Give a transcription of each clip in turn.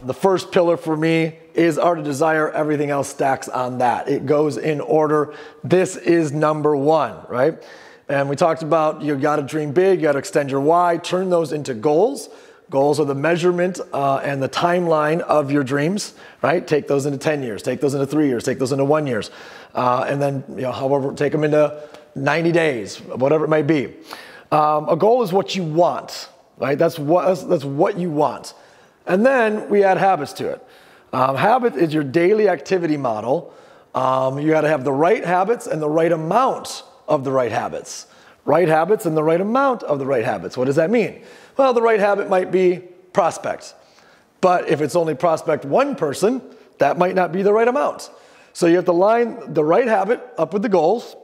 The first pillar for me is art of desire. Everything else stacks on that. It goes in order. This is number one, right? And we talked about you got to dream big, you got to extend your why, turn those into goals. Goals are the measurement and the timeline of your dreams, right? Take those into 10 years, take those into 3 years, take those into 1 year. And then, however, take them into 90 days, whatever it may be. A goal is what you want, right? That's what you want. And then we add habits to it. Habit is your daily activity model. You got to have the right habits and the right amount of the right habits. Right habits and the right amount of the right habits. What does that mean? Well, the right habit might be prospect. But if it's only prospect one person, that might not be the right amount. So you have to line the right habit up with the goals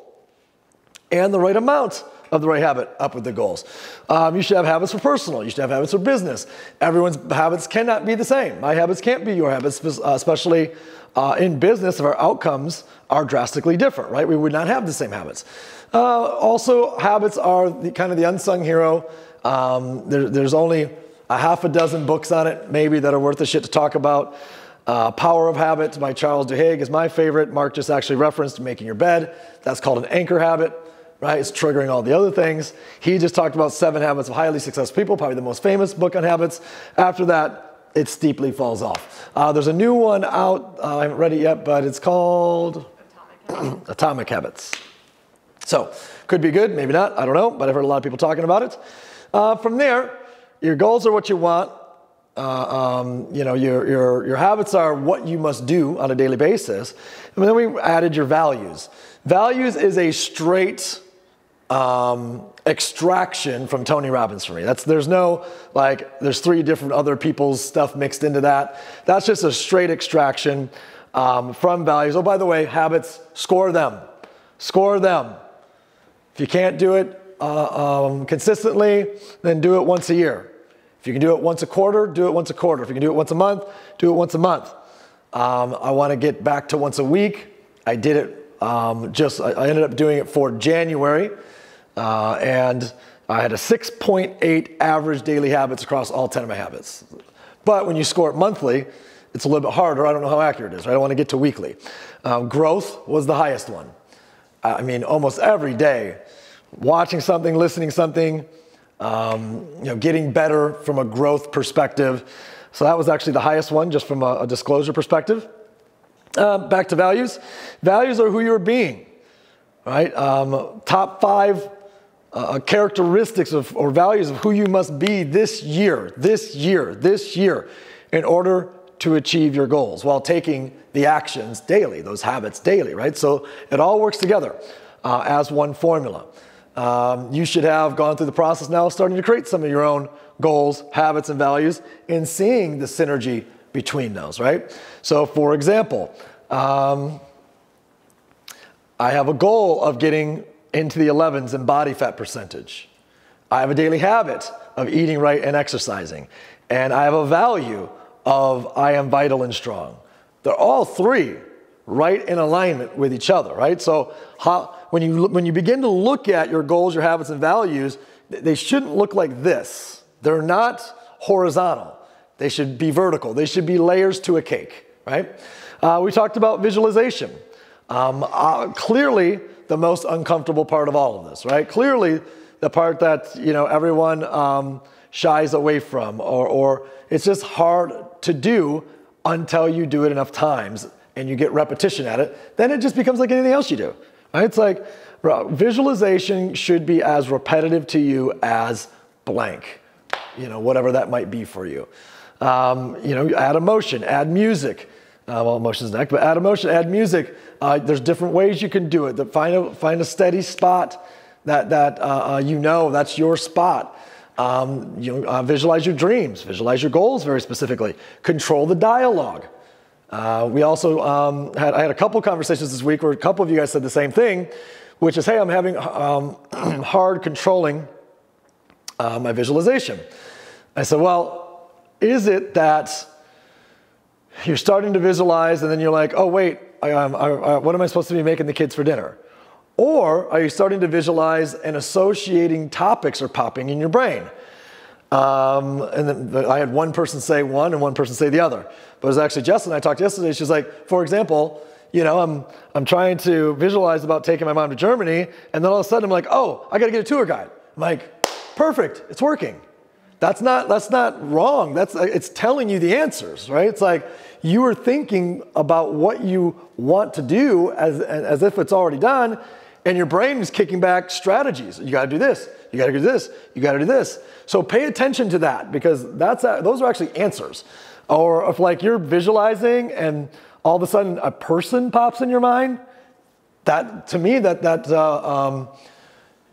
and the right amount of the right habit up with the goals. You should have habits for personal. You should have habits for business. Everyone's habits cannot be the same. My habits can't be your habits, especially in business if our outcomes are drastically different, right? We would not have the same habits. Also, habits are kind of the unsung hero. There's only a half a dozen books on it, maybe, that are worth the shit to talk about. Power of Habit by Charles Duhigg is my favorite. Mark just actually referenced Making Your Bed. That's called an anchor habit, right? It's triggering all the other things. He just talked about 7 Habits of Highly Successful People, probably the most famous book on habits. After that, it steeply falls off. There's a new one out. I haven't read it yet, but it's called Atomic Habits. So, could be good, maybe not, I don't know, but I've heard a lot of people talking about it. From there, your goals are what you want. Your habits are what you must do on a daily basis. And then we added your values. Values is a straight extraction from Tony Robbins for me. There's 3 different other people's stuff mixed into that. That's just a straight extraction from values. Oh, by the way, habits, score them. Score them. If you can't do it consistently, then do it once a year. If you can do it once a quarter, do it once a quarter. If you can do it once a month, do it once a month. I want to get back to once a week. I did it I ended up doing it for January, and I had a 6.8 average daily habits across all 10 of my habits. But when you score it monthly, it's a little bit harder. I don't know how accurate it is, right? I want to get to weekly. Growth was the highest one. I mean, almost every day, watching something, listening something, getting better from a growth perspective. So that was actually the highest one, just from a disclosure perspective. Back to values. Values are who you're being, right? Top 5 characteristics or values of who you must be this year, in order to achieve your goals while taking the actions daily, those habits daily, right? So it all works together as one formula. You should have gone through the process now of starting to create some of your own goals, habits, and values and seeing the synergy between those, right? So for example, I have a goal of getting into the 11s in body fat percentage. I have a daily habit of eating right and exercising. And I have a value of I am vital and strong. They're all 3 right in alignment with each other, right? So when you begin to look at your goals, your habits, and values, they shouldn't look like this. They're not horizontal. They should be vertical. They should be layers to a cake, right? We talked about visualization. Clearly, the most uncomfortable part of all of this, right? Clearly, the part that everyone shies away from, or it's just hard to do until you do it enough times and you get repetition at it. Then it just becomes like anything else you do, right? It's like visualization should be as repetitive to you as blank, whatever that might be for you. Add emotion, add music. Well, emotion's next, but add emotion, add music. There's different ways you can do it. Find a steady spot that that's your spot. Visualize your dreams, visualize your goals very specifically. Control the dialogue. We also I had a couple conversations this week where a couple of you guys said the same thing, which is, hey, I'm having hard controlling my visualization. I said, well, is it that you're starting to visualize and then you're like, oh, wait, what am I supposed to be making the kids for dinner? Or are you starting to visualize and associating topics are popping in your brain? And then I had one person say one and one person say the other. But it was actually Jessica and I talked yesterday. She's like, for example, I'm trying to visualize about taking my mom to Germany, and then all of a sudden I'm like, oh, I got to get a tour guide. I'm like, perfect, it's working. That's not wrong. It's telling you the answers, right? It's like you are thinking about what you want to do as if it's already done, and your brain is kicking back strategies. You got to do this. You got to do this. You got to do this. So pay attention to that, because those are actually answers. Or if like you're visualizing and all of a sudden a person pops in your mind, that to me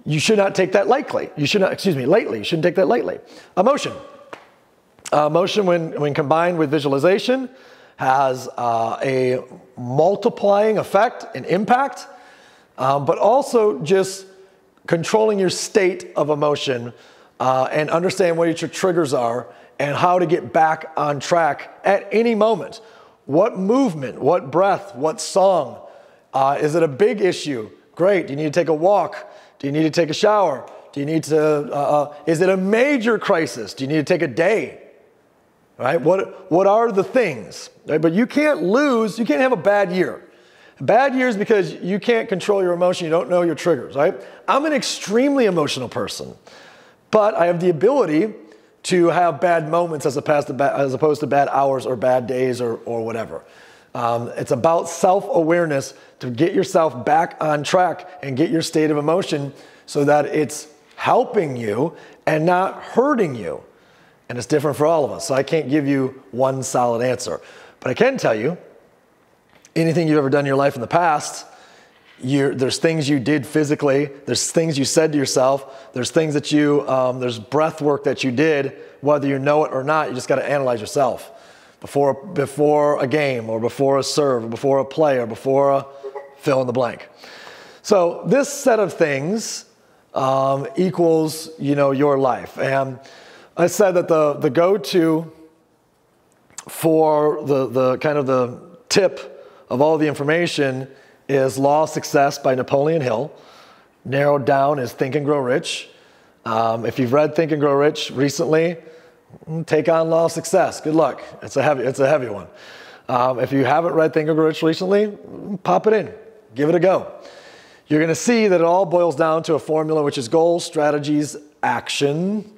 you should not take that lightly. You should not, lightly. You shouldn't take that lightly. Emotion. Emotion, when combined with visualization, has a multiplying effect and impact, but also just controlling your state of emotion and understanding what your triggers are and how to get back on track at any moment. What movement, what breath, what song? Is it a big issue? Great. Do you need to take a walk? Do you need to take a shower? Do you need to, is it a major crisis? Do you need to take a day? Right? What are the things? Right? But you can't have a bad year. A bad year is because you can't control your emotion, you don't know your triggers, right? I'm an extremely emotional person, but I have the ability to have bad moments as opposed to bad hours or bad days or whatever. It's about self-awareness to get yourself back on track and get your state of emotion so that it's helping you and not hurting you. And it's different for all of us. So I can't give you one solid answer. But I can tell you, anything you've ever done in your life in the past, there's things you did physically, there's things you said to yourself, there's things that there's breath work that you did, whether you know it or not, you just got to analyze yourself. Before a game, or before a serve, or before a play, or before a fill in the blank. So this set of things equals, your life. And I said that the go-to for the kind of the tip of all the information is Law of Success by Napoleon Hill. Narrowed down is Think and Grow Rich. If you've read Think and Grow Rich recently, take on Law of Success. Good luck. It's a heavy one. If you haven't read Think and Grow Rich recently, pop it in. Give it a go. You're going to see that it all boils down to a formula, which is goals, strategies, action.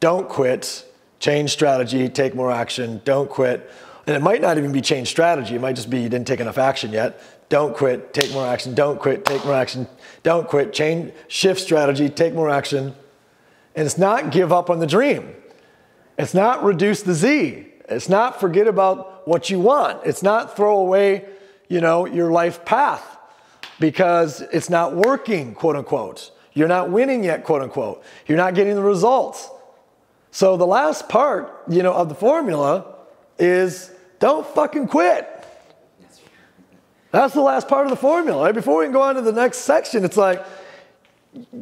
Don't quit. Change strategy. Take more action. Don't quit. And it might not even be change strategy. It might just be you didn't take enough action yet. Don't quit. Take more action. Don't quit. Take more action. Don't quit. Shift strategy. Take more action. And it's not give up on the dream. It's not reduce the Z. It's not forget about what you want. It's not throw away, your life path because it's not working, quote unquote. You're not winning yet, quote unquote. You're not getting the results. So the last part, of the formula is don't fucking quit. That's the last part of the formula. Right? Before we can go on to the next section, it's like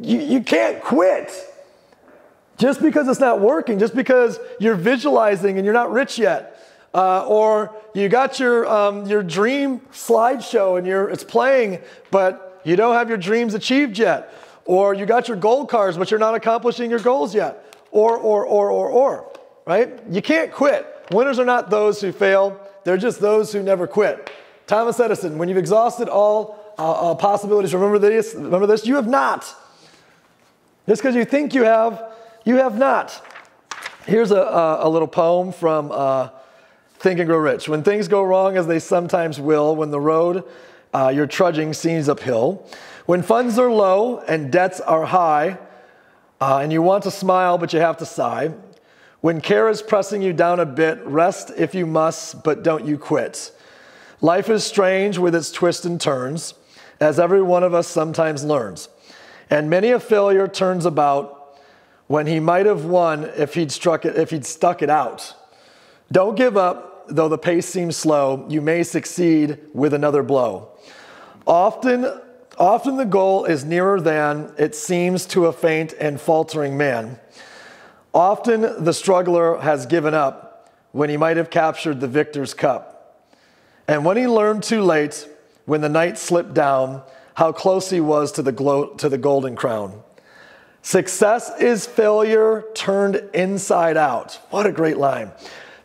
you can't quit. Just because it's not working, just because you're visualizing and you're not rich yet, or you got your dream slideshow and it's playing, but you don't have your dreams achieved yet, or you got your goal cards, but you're not accomplishing your goals yet, or, right? You can't quit. Winners are not those who fail. They're just those who never quit. Thomas Edison, when you've exhausted all possibilities, remember this, you have not. Just because you think you have not. Here's a little poem from Think and Grow Rich. When things go wrong, as they sometimes will, when the road you're trudging seems uphill, when funds are low and debts are high, and you want to smile but you have to sigh, when care is pressing you down a bit, rest if you must, but don't you quit. Life is strange with its twists and turns, as every one of us sometimes learns. And many a failure turns about when he might have won if he'd stuck it out. Don't give up, though the pace seems slow. You may succeed with another blow. Often the goal is nearer than it seems to a faint and faltering man. Often the struggler has given up when he might have captured the victor's cup. And when he learned too late, when the night slipped down, how close he was to the golden crown. Success is failure turned inside out. What a great line.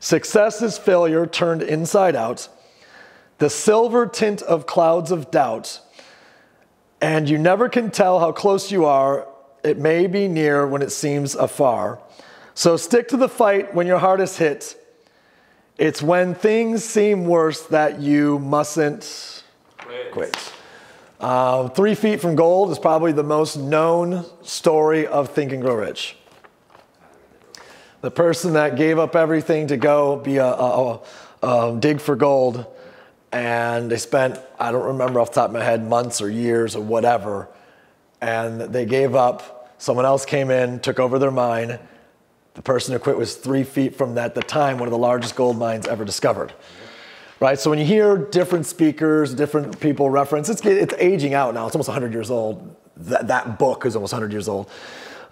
Success is failure turned inside out. The silver tint of clouds of doubt. And you never can tell how close you are. It may be near when it seems afar. So stick to the fight when your heart is hit. It's when things seem worse that you mustn't quit. 3 Feet from Gold is probably the most known story of Think and Grow Rich. The person that gave up everything to go be dig for gold, and they spent, I don't remember off the top of my head, months or years or whatever, and they gave up. Someone else came in, took over their mine. The person who quit was 3 feet from that, at the time, one of the largest gold mines ever discovered. Right, so when you hear different speakers, different people reference, it's aging out now. It's almost 100 years old. That book is almost 100 years old.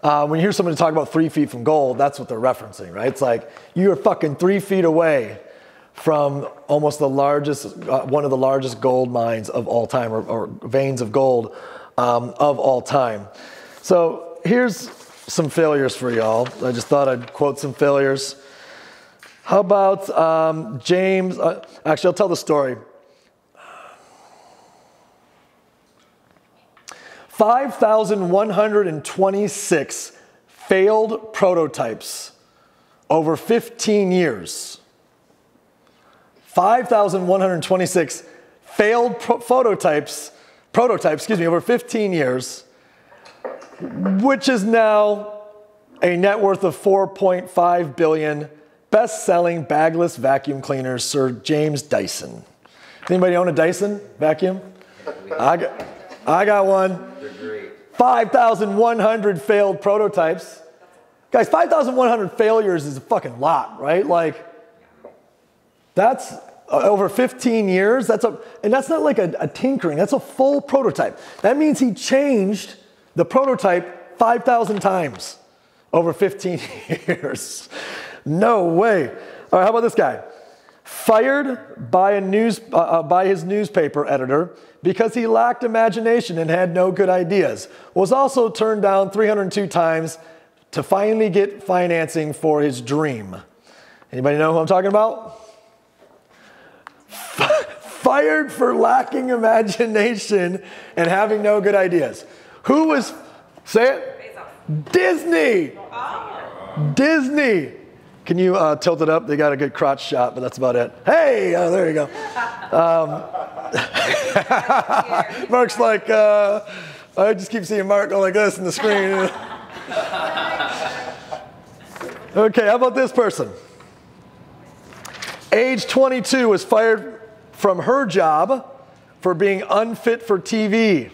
When you hear somebody talk about 3 feet from gold, that's what they're referencing, right? It's like, you're fucking 3 feet away from almost the largest, one of the largest gold mines of all time, or veins of gold of all time. So here's some failures for y'all. I just thought I'd quote some failures. How about James? Actually, I'll tell the story. 5,126 failed prototypes over 15 years. 5,126 failed prototypes, over 15 years, which is now a net worth of $4.5 billion. Best-selling bagless vacuum cleaners, Sir James Dyson. Anybody own a Dyson vacuum? I got one. They're great. 5,100 failed prototypes. Guys, 5,100 failures is a fucking lot, right? Like, that's over 15 years. And that's not like a tinkering. That's a full prototype. That means he changed the prototype 5,000 times over 15 years. No way. All right, how about this guy? Fired by his newspaper editor because he lacked imagination and had no good ideas. Was also turned down 302 times to finally get financing for his dream. Anybody know who I'm talking about? Fired for lacking imagination and having no good ideas. Who was, say it? Disney. Oh. Disney. Can you tilt it up? They got a good crotch shot, but that's about it. Hey, there you go. Mark's like, I just keep seeing Mark go like this in the screen. Okay, how about this person? Age 22 was fired from her job for being unfit for TV.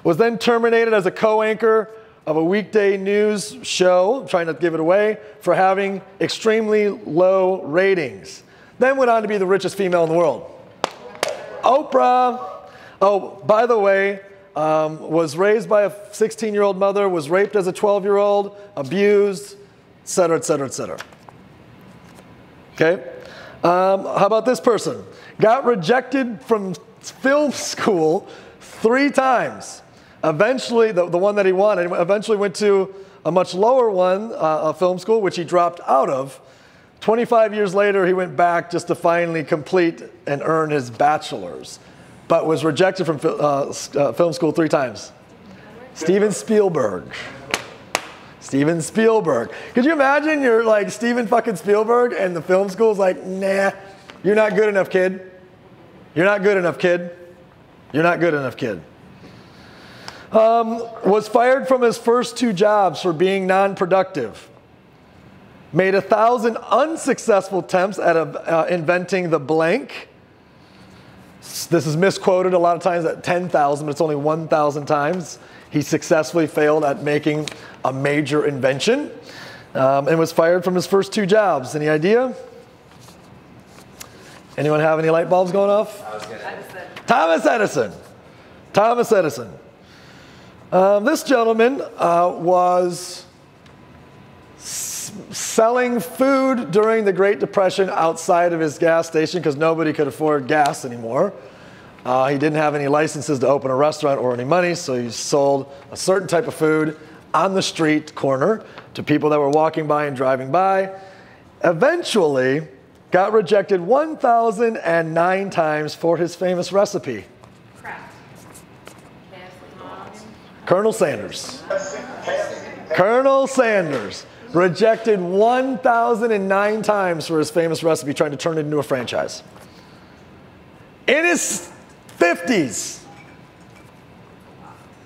Was then terminated as a co-anchor of a weekday news show, I'm trying not to give it away, for having extremely low ratings. Then went on to be the richest female in the world. Oprah. Oh, by the way, was raised by a 16-year-old mother, was raped as a 12-year-old, abused, et cetera, et cetera, et cetera. Okay? How about this person? Got rejected from film school 3 times. Eventually, the one that he wanted, eventually went to a much lower one, a film school, which he dropped out of. 25 years later, he went back just to finally complete and earn his bachelor's, but was rejected from film school 3 times. Steven Spielberg. Steven Spielberg. Could you imagine you're like Steven fucking Spielberg and the film school's like, nah, you're not good enough, kid. You're not good enough, kid. You're not good enough, kid. Was fired from his first 2 jobs for being non-productive. Made 1,000 unsuccessful attempts at inventing the blank. This is misquoted a lot of times at 10,000, but it's only 1,000 times. He successfully failed at making a major invention and was fired from his first 2 jobs. Any idea? Anyone have any light bulbs going off? Thomas Edison. Thomas Edison. This gentleman was selling food during the Great Depression outside of his gas station because nobody could afford gas anymore. He didn't have any licenses to open a restaurant or any money, so he sold a certain type of food on the street corner to people that were walking by and driving by. Eventually, got rejected 1,009 times for his famous recipe. Colonel Sanders. Colonel Sanders rejected 1,009 times for his famous recipe, trying to turn it into a franchise. In his 50s.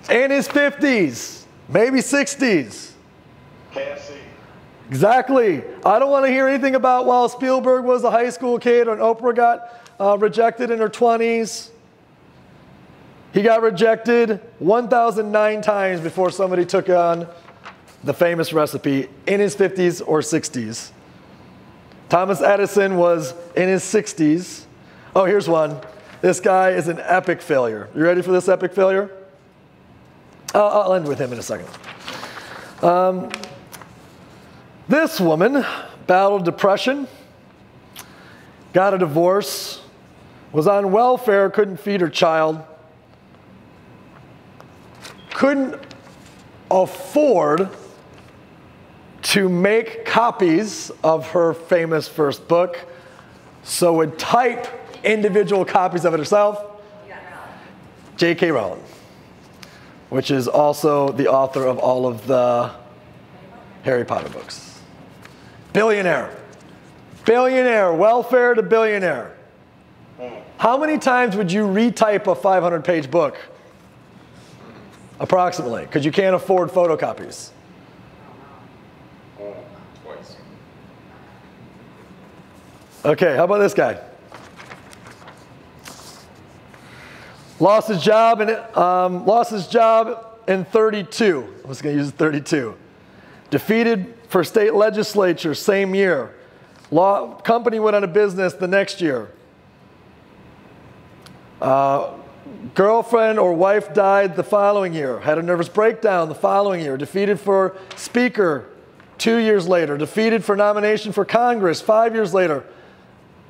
In his 50s, maybe 60s. KFC. Exactly. I don't want to hear anything about, well, Spielberg was a high school kid and Oprah got rejected in her 20s. He got rejected 1,009 times before somebody took on the famous recipe in his 50s or 60s. Thomas Edison was in his 60s. Oh, here's one. This guy is an epic failure. You ready for this epic failure? I'll end with him in a second. This woman battled depression, got a divorce, was on welfare, couldn't feed her child, couldn't afford to make copies of her famous first book, so would type individual copies of it herself. J.K. Rowling, which is also the author of all of the Harry Potter books. Billionaire. Billionaire. Welfare to billionaire. How many times would you retype a 500-page book? Approximately, because you can't afford photocopies. Twice. Okay, how about this guy? Lost his job in 32. I'm just going to use 32. Defeated for state legislature same year. Company went out of business the next year. Girlfriend or wife died the following year. Had a nervous breakdown the following year. Defeated for speaker 2 years later. Defeated for nomination for Congress 5 years later.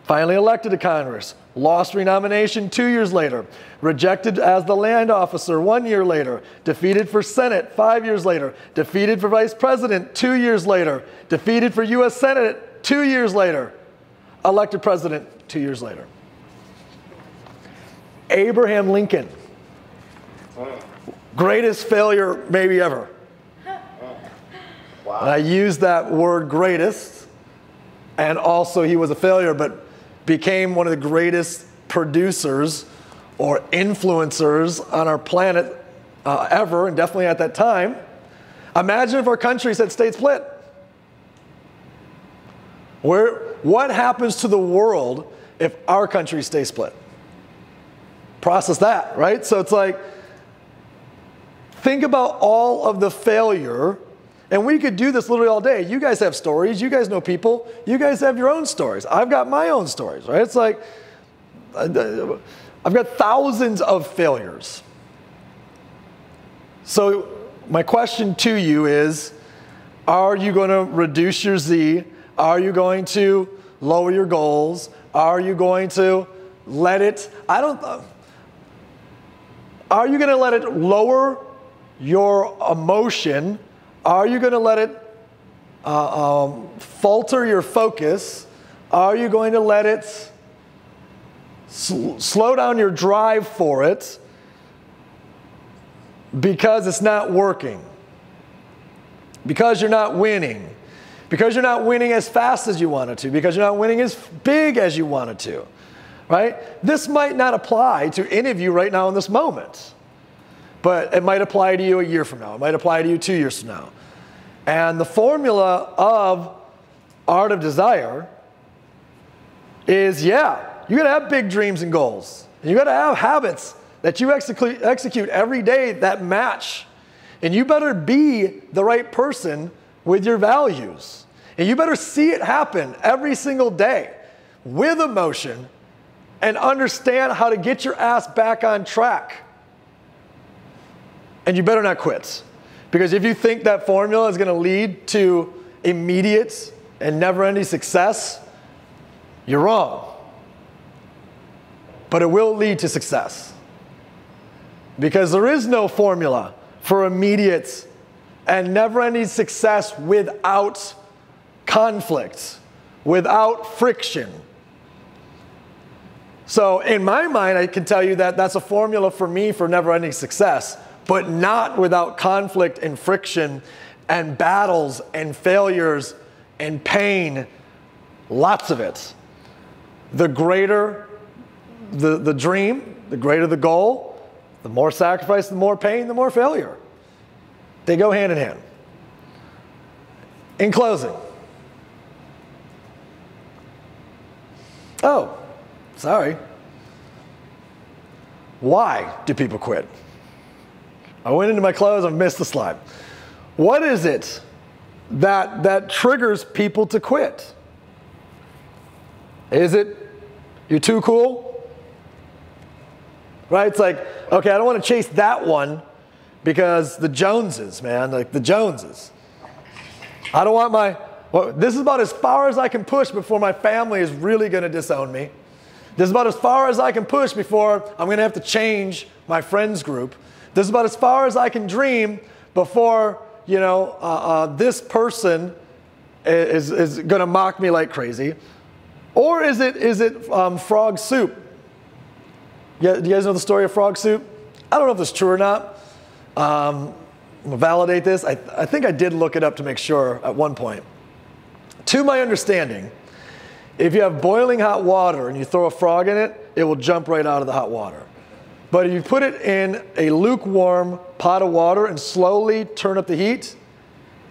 Finally elected to Congress. Lost renomination 2 years later. Rejected as the land officer 1 year later. Defeated for Senate 5 years later. Defeated for vice president 2 years later. Defeated for U.S. Senate 2 years later. Elected president 2 years later. Abraham Lincoln. Greatest failure maybe ever. Wow. And I use that word greatest, and also he was a failure, but became one of the greatest producers or influencers on our planet ever, and definitely at that time. Imagine if our countries had stayed split. What happens to the world if our country stays split? Process that, right? So it's like, think about all of the failure, and we could do this literally all day. You guys have stories, you guys know people, you guys have your own stories. I've got my own stories, right? It's like, I've got thousands of failures. So my question to you is, are you going to reduce your Z? Are you going to lower your goals? Are you going to let it, are you going to let it lower your emotion? Are you going to let it falter your focus? Are you going to let it slow down your drive for it because it's not working? Because you're not winning? Because you're not winning as fast as you wanted to? Because you're not winning as big as you wanted to? Right? This might not apply to any of you right now in this moment, but it might apply to you a year from now. It might apply to you 2 years from now. And the formula of Art of Desire is, yeah, you gotta have big dreams and goals. And you gotta have habits that you execute every day that match. And you better be the right person with your values. And you better see it happen every single day with emotion, and understand how to get your ass back on track. And you better not quit. Because if you think that formula is going to lead to immediate and never-ending success, you're wrong. But it will lead to success. Because there is no formula for immediate and never-ending success without conflict, without friction. So in my mind, I can tell you that that's a formula for me for never-ending success, but not without conflict and friction and battles and failures and pain, lots of it. The greater the dream, the greater the goal, the more sacrifice, the more pain, the more failure. They go hand in hand. In closing. Oh, sorry. Why do people quit? I went into my clothes, I've missed the slide. What is it that triggers people to quit? Is it you're too cool? Right? It's like, okay, I don't want to chase that one because the Joneses, man, like the Joneses. I don't want this is about as far as I can push before my family is really going to disown me. This is about as far as I can push before I'm going to have to change my friends group. This is about as far as I can dream before, this person is going to mock me like crazy. Or is it frog soup? Yeah, do you guys know the story of frog soup? I don't know if it's true or not. I'm gonna validate this. I think I did look it up to make sure at one point. To my understanding, if you have boiling hot water and you throw a frog in it, it will jump right out of the hot water. But if you put it in a lukewarm pot of water and slowly turn up the heat,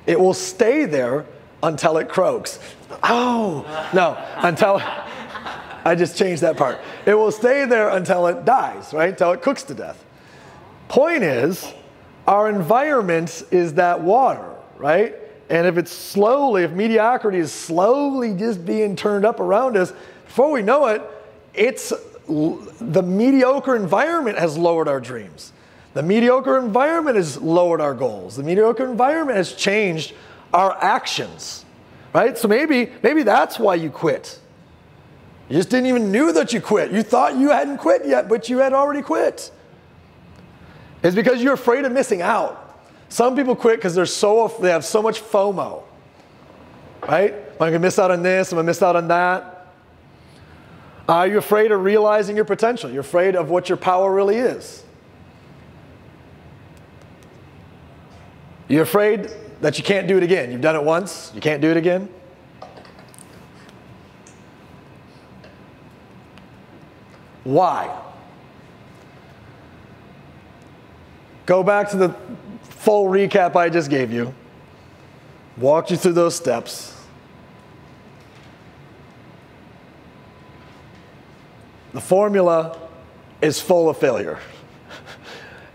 it will stay there until it croaks. Oh, no, until, I just changed that part. It will stay there until it dies, right? Until it cooks to death. Point is, our environment is that water, right? And if mediocrity is slowly just being turned up around us, before we know it, the mediocre environment has lowered our dreams. The mediocre environment has lowered our goals. The mediocre environment has changed our actions, right? So maybe that's why you quit. You just didn't even knew that you quit. You thought you hadn't quit yet, but you had already quit. It's because you're afraid of missing out. Some people quit because they have so much FOMO, right? I'm going to miss out on this, I'm going to miss out on that. Are you afraid of realizing your potential? You're afraid of what your power really is. You're afraid that you can't do it again. You've done it once, you can't do it again. Why? Go back to the full recap I just gave you. Walked you through those steps. The formula is full of failure.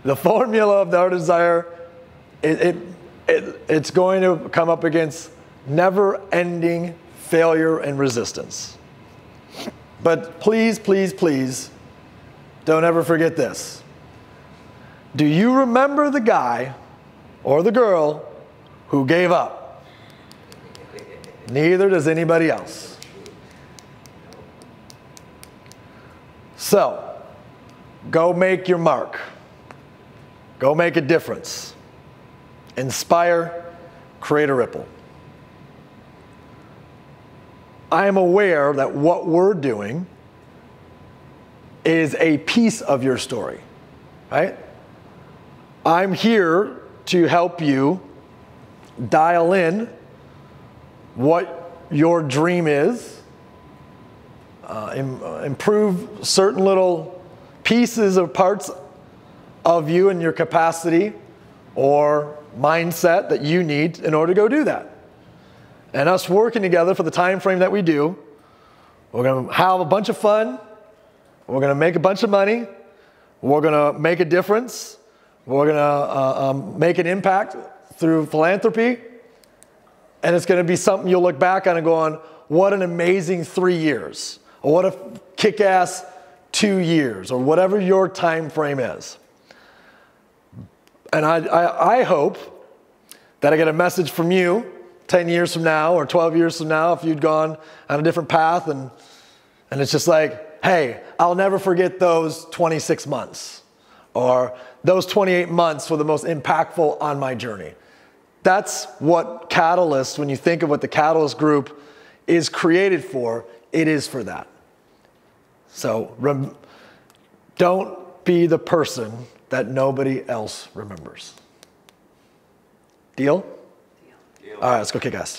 The formula of the art of desire, it's going to come up against never-ending failure and resistance. But please, please, please, don't ever forget this. Do you remember the guy or the girl who gave up? Neither does anybody else. So, go make your mark. Go make a difference. Inspire, create a ripple. I am aware that what we're doing is a piece of your story, right? I'm here to help you dial in what your dream is, improve certain little pieces or parts of you and your capacity or mindset that you need in order to go do that. And us working together for the time frame that we do, we're going to have a bunch of fun, we're going to make a bunch of money, we're going to make a difference, we're going to make an impact through philanthropy, and it's going to be something you'll look back on and go on, what an amazing 3 years, or what a kick-ass 2 years, or whatever your time frame is. And I hope that I get a message from you 10 years from now or 12 years from now if you'd gone on a different path and it's just like, hey, I'll never forget those 26 months or those 28 months were the most impactful on my journey. That's what Catalyst, when you think of what the Catalyst group is created for, it is for that. So don't be the person that nobody else remembers. Deal? Deal. All right, let's go kick ass.